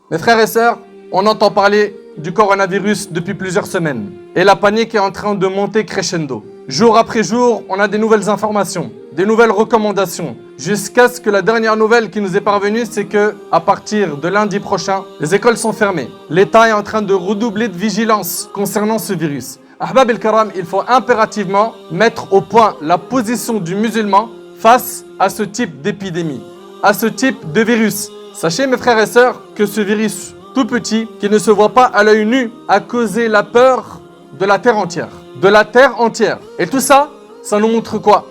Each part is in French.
Mes frères et sœurs, on entend parler du coronavirus depuis plusieurs semaines. Et la panique est en train de monter crescendo. Jour après jour, on a des nouvelles informations, des nouvelles recommandations. Jusqu'à ce que la dernière nouvelle qui nous est parvenue, c'est que à partir de lundi prochain, les écoles sont fermées. L'État est en train de redoubler de vigilance concernant ce virus. Ahbab el-Karam, il faut impérativement mettre au point la position du musulman face à ce type d'épidémie, à ce type de virus. Sachez, mes frères et sœurs, que ce virus tout petit, qui ne se voit pas à l'œil nu, a causé la peur de la terre entière. De la terre entière. Et tout ça, ça nous montre quoi?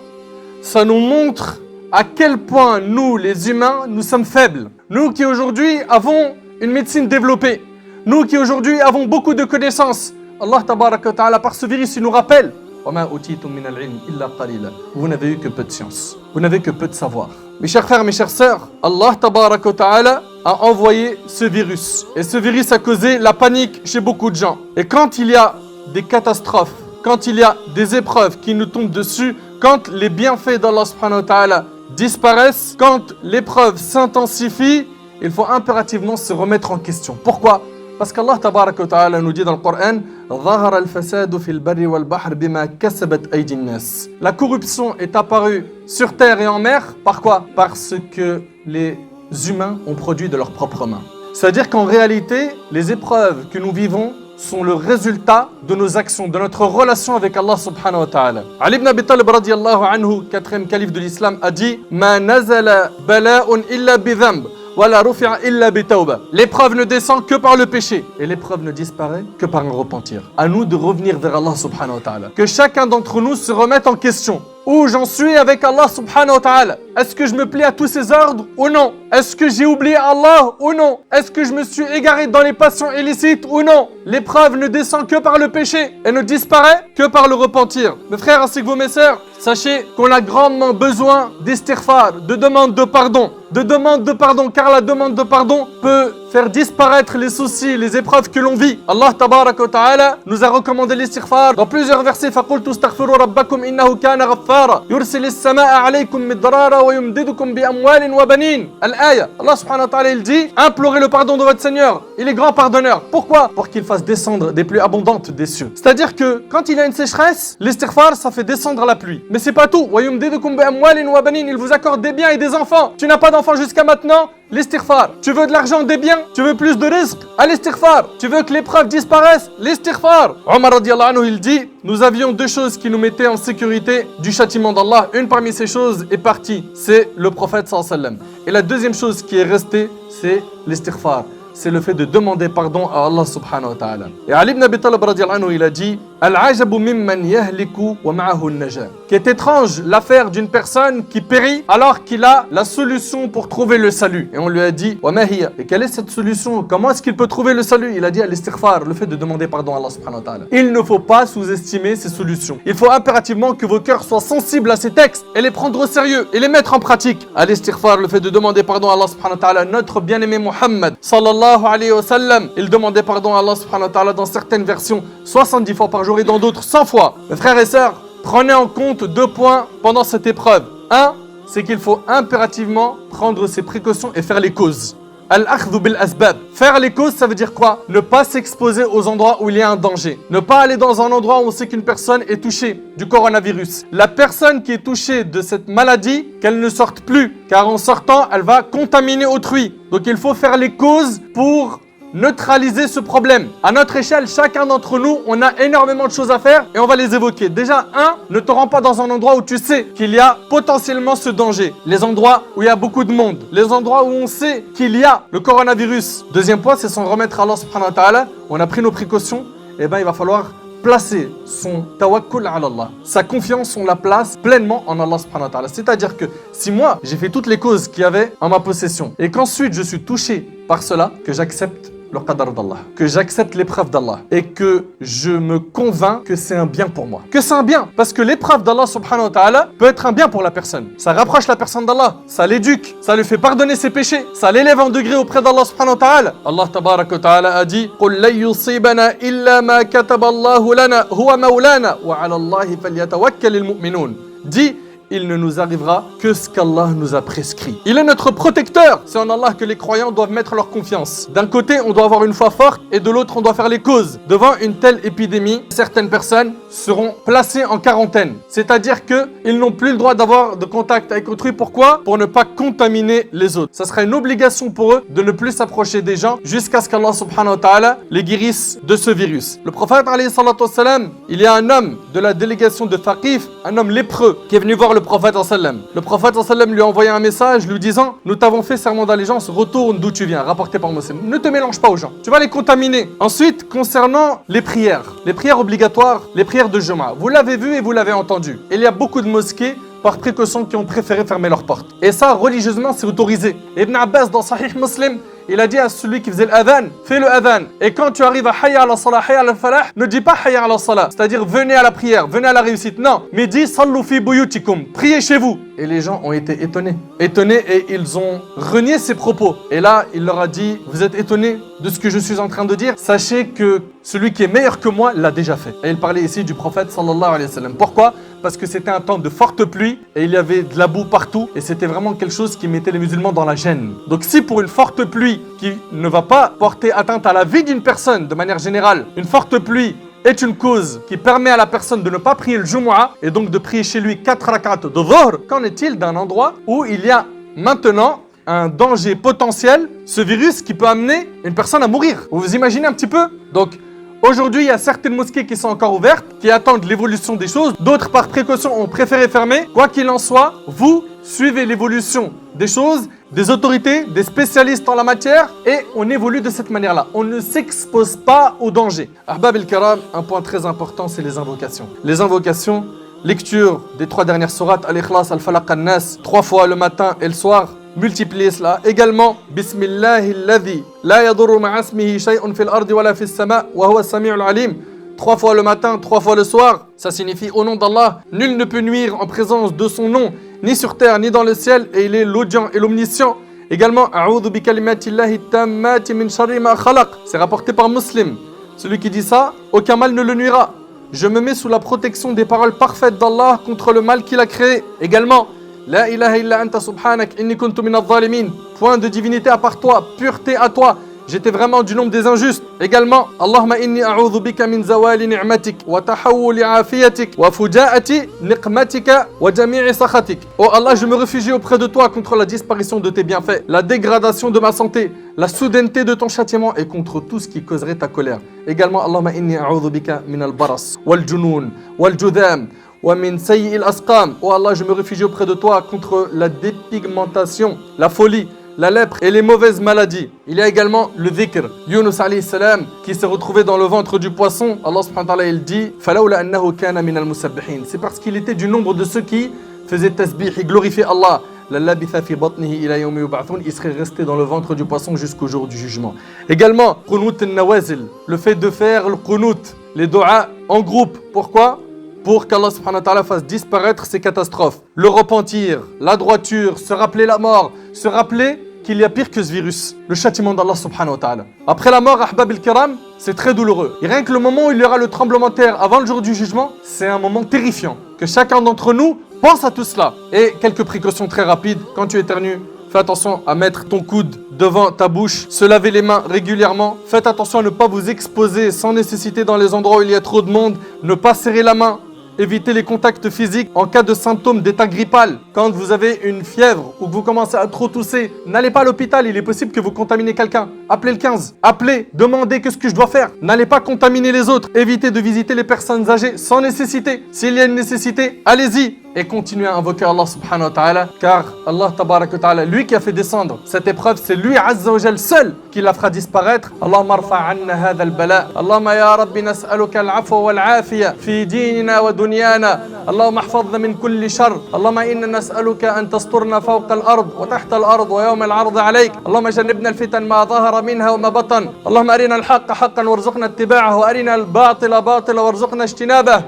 Ça nous montre à quel point nous, les humains, nous sommes faibles. Nous qui aujourd'hui avons une médecine développée. Nous qui aujourd'hui avons beaucoup de connaissances. Allah tabaraka wa ta'ala, par ce virus, il nous rappelle vous n'avez eu que peu de science. Vous n'avez que peu de savoir. Mes chers frères, mes chères sœurs, Allah tabaraka wa ta'ala a envoyé ce virus. Et ce virus a causé la panique chez beaucoup de gens. Et quand il y a des catastrophes, quand il y a des épreuves qui nous tombent dessus, quand les bienfaits d'Allah subhanahu wa ta'ala disparaissent, quand l'épreuve s'intensifie, il faut impérativement se remettre en question. Pourquoi? Parce qu'Allah tabaraka wa ta'ala nous dit dans le Coran la corruption est apparue sur terre et en mer. Par quoi? Parce que les humains ont produit de leurs propres mains. C'est-à-dire qu'en réalité, les épreuves que nous vivons sont le résultat de nos actions, de notre relation avec Allah subhanahu wa ta'ala. Ali ibn Abi Talib radiyallahu anhu, 4e calife de l'islam, a dit Ma nazala bala'un illa bidhamb. L'épreuve ne descend que par le péché et l'épreuve ne disparaît que par un repentir. À nous de revenir vers Allah subhanahu wa ta'ala. Que chacun d'entre nous se remette en question. Où j'en suis avec Allah subhanahu wa ta'ala? Est-ce que je me plie à tous ses ordres ou non? Est-ce que j'ai oublié Allah ou non? Est-ce que je me suis égaré dans les passions illicites ou non? L'épreuve ne descend que par le péché et ne disparaît que par le repentir. Mes frères ainsi que vous, mes sœurs, sachez qu'on a grandement besoin d'istighfar, de demande de pardon. De demande de pardon, car la demande de pardon peut faire disparaître les soucis, les épreuves que l'on vit. Allah tabaraka wa ta'ala nous a recommandé l'istighfar dans plusieurs versets. فَقُلْتُ اسْتَغْفِرُوا رَبَّكُمْ إِنَّهُ كَانَ غَفَّارًا يُرْسِلِ السَّمَاءَ عَلَيْكُمْ مِدْرَارًا وَيُمْدِدُكُمْ بِأَمْوَالٍ وَبَنِينَ Al-Aya. Allah subhanahu wa ta'ala il dit implorez le pardon de votre Seigneur. Il est grand pardonneur. Pourquoi? Pour qu'il fasse descendre des pluies abondantes des cieux. C'est-à-dire que quand il y a une sécheresse, l'istighfar ça fait descendre la pluie. Mais c'est pas tout. وَيُمْدِدُكُمْ بِأَمْوَالٍ وَبَنِينَ Il vous accorde des biens et des enfants. Tu n'as pas d'enfants jusqu'à maintenant? L'istighfar. Tu veux de l'argent, des biens? Tu veux plus de rizq? À l'istighfar. Tu veux que l'épreuve disparaisse? L'istighfar. Omar radiyallahu anhu il dit nous avions deux choses qui nous mettaient en sécurité du châtiment d'Allah. Une parmi ces choses est partie, c'est le prophète sallallahu alayhi wa sallam. Et la deuxième chose qui est restée, c'est l'istighfar. C'est le fait de demander pardon à Allah subhanahu wa ta'ala. Et Ali ibn Abi Talib radiyallahu anhu il a dit Al-ajabu mimman yahliku wa ma'ahu an-najah. Qui est étrange l'affaire d'une personne qui périt alors qu'il a la solution pour trouver le salut. Et on lui a dit wa ma hiya. Et quelle est cette solution? Comment est-ce qu'il peut trouver le salut? Il a dit al-istighfar, le fait de demander pardon à Allah subhanahu wa ta'ala. Il ne faut pas sous-estimer ces solutions. Il faut impérativement que vos cœurs soient sensibles à ces textes et les prendre au sérieux et les mettre en pratique. Al-istighfar, le fait de demander pardon à Allah subhanahu wa ta'ala. Notre bien-aimé Muhammad sallallahu alayhi wa sallam, il demandait pardon à Allah subhanahu wa ta'ala dans certaines versions 70 fois par jour et dans d'autres 100 fois. Mes frères et sœurs, prenez en compte 2 points pendant cette épreuve. 1, c'est qu'il faut impérativement prendre ses précautions et faire les causes. Al-akhdhu bil asbab. Faire les causes, ça veut dire quoi? Ne pas s'exposer aux endroits où il y a un danger. Ne pas aller dans un endroit où on sait qu'une personne est touchée du coronavirus. La personne qui est touchée de cette maladie, qu'elle ne sorte plus, car en sortant, elle va contaminer autrui. Donc il faut faire les causes pour neutraliser ce problème. À notre échelle, chacun d'entre nous, on a énormément de choses à faire et on va les évoquer. Déjà, 1, ne te rends pas dans un endroit où tu sais qu'il y a potentiellement ce danger. Les endroits où il y a beaucoup de monde. Les endroits où on sait qu'il y a le coronavirus. Deuxième point, c'est s'en remettre à Allah subhanahu wa ta'ala. On a pris nos précautions. Et bien, il va falloir placer son tawakkul ala Allah. Sa confiance, on la place pleinement en Allah subhanahu wa ta'ala. C'est-à-dire que si moi, j'ai fait toutes les causes qu'il y avait en ma possession et qu'ensuite je suis touché par cela, que j'accepte le qadar d'Allah, que j'accepte l'épreuve d'Allah et que je me convainc que c'est un bien pour moi. Que c'est un bien, parce que l'épreuve d'Allah subhanahu wa ta'ala peut être un bien pour la personne. Ça rapproche la personne d'Allah, ça l'éduque, ça lui fait pardonner ses péchés, ça l'élève en degré auprès d'Allah subhanahu wa ta'ala. Allah tabarak wa ta'ala a dit قُلْ لَن يُصِيبَنَا إِلَّا مَا كَتَبَ اللَّهُ لَنَا هُوَ مَوْلَانَا وَعَلَى اللَّهِ فَلْيَتَوَكَّلِ الْمُؤْمِنُونَ. Dit, il ne nous arrivera que ce qu'Allah nous a prescrit. Il est notre protecteur. C'est en Allah que les croyants doivent mettre leur confiance. D'un côté, on doit avoir une foi forte et de l'autre, on doit faire les causes. Devant une telle épidémie, certaines personnes seront placées en quarantaine. C'est-à-dire qu'ils n'ont plus le droit d'avoir de contact avec autrui. Pourquoi? Pour ne pas contaminer les autres. Ça sera une obligation pour eux de ne plus s'approcher des gens jusqu'à ce qu'Allah subhanahu wa ta'ala les guérisse de ce virus. Le prophète alayhi salatu wassalam, il y a un homme de la délégation de Thaqif, un homme lépreux qui est venu voir le prophète sallam. Le prophète sallam lui a envoyé un message lui disant: nous t'avons fait serment d'allégeance, retourne d'où tu viens, rapporté par Muslim. Ne te mélange pas aux gens, tu vas les contaminer. Ensuite, concernant les prières obligatoires, les prières de Jumu'ah, vous l'avez vu et vous l'avez entendu. Il y a beaucoup de mosquées par précaution qui ont préféré fermer leurs portes. Et ça, religieusement, c'est autorisé. Ibn Abbas, dans Sahih Muslim, il a dit à celui qui faisait l'adhan: fais le adhan. Et quand tu arrives à Hayya ala salah, Hayya ala falah, ne dis pas Hayya ala salah, c'est-à-dire venez à la prière, venez à la réussite. Non, mais dis sallu fi buyutikum, priez chez vous. Et les gens ont été étonnés et ils ont renié ses propos. Et là, il leur a dit: vous êtes étonnés de ce que je suis en train de dire? Sachez que celui qui est meilleur que moi l'a déjà fait. Et il parlait ici du prophète sallallahu alayhi wa sallam. Pourquoi? Parce que c'était un temps de forte pluie et il y avait de la boue partout et c'était vraiment quelque chose qui mettait les musulmans dans la gêne. Donc si pour une forte pluie qui ne va pas porter atteinte à la vie d'une personne de manière générale, une forte pluie est une cause qui permet à la personne de ne pas prier le Jumu'ah et donc de prier chez lui 4 rak'at de dhuhr, qu'en est-il d'un endroit où il y a maintenant un danger potentiel, ce virus qui peut amener une personne à mourir? Vous vous imaginez un petit peu? Donc aujourd'hui, il y a certaines mosquées qui sont encore ouvertes, qui attendent l'évolution des choses. D'autres, par précaution, ont préféré fermer. Quoi qu'il en soit, vous suivez l'évolution des choses, des autorités, des spécialistes en la matière, et on évolue de cette manière-là. On ne s'expose pas au danger. Ahbab el-Karam, un point très important, c'est les invocations. Les invocations, lecture des 3 dernières sourates, Al-Ikhlas, Al-Falaq, Al-Nas, 3 fois le matin et le soir. Multipliez cela. Également, Bismillahilladhi la yadurru ma'asmihi shay'un fil ardi wa la fis sama' wa huwa as-sami'ul alim. 3 fois le matin, 3 fois le soir. Ça signifie au nom d'Allah, nul ne peut nuire en présence de son nom, ni sur terre, ni dans le ciel, et il est l'audient et l'omniscient. Également, A'udhu bi kalimatillahi tammati min sharri ma khalaq. C'est rapporté par Muslim. Celui qui dit ça, aucun mal ne le nuira. Je me mets sous la protection des paroles parfaites d'Allah contre le mal qu'il a créé. Également, La ilaha illa anta subhanak inni kuntu minadh zalimin. Point de divinité à part toi, pureté à toi. J'étais vraiment du nombre des injustes. Également, Allahumma inni a'udhu bika min zawali ni'matik wa tahawuli afiyatik wa fujaati niqmatika wa jami'i sakhatik. Oh Allah, je me réfugie auprès de toi contre la disparition de tes bienfaits, la dégradation de ma santé, la soudaineté de ton châtiment et contre tout ce qui causerait ta colère. Également, Allahumma inni a'udhu bika min al-baras wal junun wal judham wa min sayyi'il asqam. Oh Allah, je me réfugie auprès de toi contre la dépigmentation, la folie, la lèpre et les mauvaises maladies. Il y a également le dhikr. Yunus alayhi salam qui s'est retrouvé dans le ventre du poisson. Allah subhanahu wa ta'ala il dit falawla annahu kana min al-musabbihin. C'est parce qu'il était du nombre de ceux qui faisaient tasbih et glorifiaient Allah. La labitha fi batnihi ila yawmi yub'athun. Il serait resté dans le ventre du poisson jusqu'au jour du jugement. Également qunut an-nawazil, le fait de faire le qunut, les du'a en groupe. Pourquoi? Pour qu'Allah subhanahu wa ta'ala fasse disparaître ces catastrophes. Le repentir, la droiture, se rappeler la mort, se rappeler qu'il y a pire que ce virus, le châtiment d'Allah subhanahu wa ta'ala. Après la mort, Ahbab el-Kiram, c'est très douloureux. Et rien que le moment où il y aura le tremblement de terre avant le jour du jugement, c'est un moment terrifiant. Que chacun d'entre nous pense à tout cela. Et quelques précautions très rapides. Quand tu éternues, fais attention à mettre ton coude devant ta bouche, se laver les mains régulièrement. Faites attention à ne pas vous exposer sans nécessité dans les endroits où il y a trop de monde. Ne pas serrer la main. Évitez les contacts physiques en cas de symptômes d'état grippal. Quand vous avez une fièvre ou que vous commencez à trop tousser, n'allez pas à l'hôpital, il est possible que vous contaminez quelqu'un. Appelez le 15. Appelez, demandez qu'est-ce que je dois faire. N'allez pas contaminer les autres. Évitez de visiter les personnes âgées sans nécessité. S'il y a une nécessité, allez-y. Et continuez à invoquer Allah subhanahu wa ta'ala, car Allah tabarak wa ta'ala, lui qui a fait descendre cette épreuve, c'est lui azza wa jal seul qui la fera disparaître. Allahumma arfa' anna hadha al-bala. Allahumma ya rabbi nas'aluka al-'afwa wal-'afiya fi dinina wa dunyana. Allahumma ihfazna min kulli shar. Allahumma inna nas'aluka an tasturna fawqa al-ard wa tahta al-ard wa yawm al-'ard 'alayk. Allahumma jannibna al-fitan ma dhahara minha wa ma batan. Allahumma arina al-haqqa haqqan warzuqna ittiba'ahu wa arina al-batila batila warzuqna ijtinabah.